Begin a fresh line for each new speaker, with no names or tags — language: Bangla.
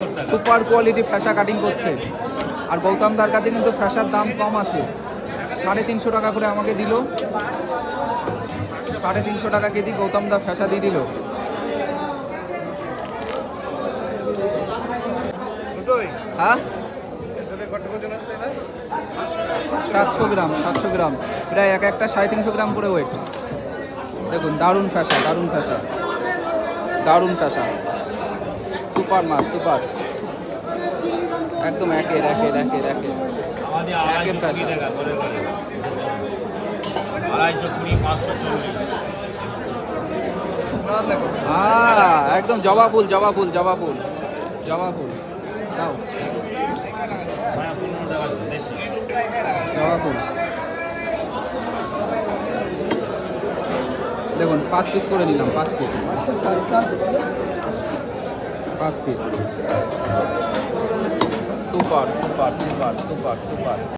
সুপার কোয়ালিটি ফ্যাশা কাটিং করছে। আর গৌতমদার কাছে কিন্তু ফ্যাশার দাম কম আছে, 350 টাকা করে আমাকে দিল, 350 টাকা কেজি গৌতমদা ফ্যাশা দিয়ে দিল। হ্যাঁ 700 গ্রাম, 700 গ্রাম, প্রায় এক একটা 350 গ্রাম করে ওয়েট। দেখুন দারুণ ফ্যাশা, দারুণ ফ্যাশা, দারুণ ফ্যাশা, সুপার মাছ, সুপার, একদম একের একের একের একের একের ফ্যাশা। একদম জবা ফুল, জবা ফুল, জবা ফুল, জবা ফুল, দাও জবা ফুল। দেখুন 5 পিস করে নিলাম, 5 piece, 5 piece. Super super super super super.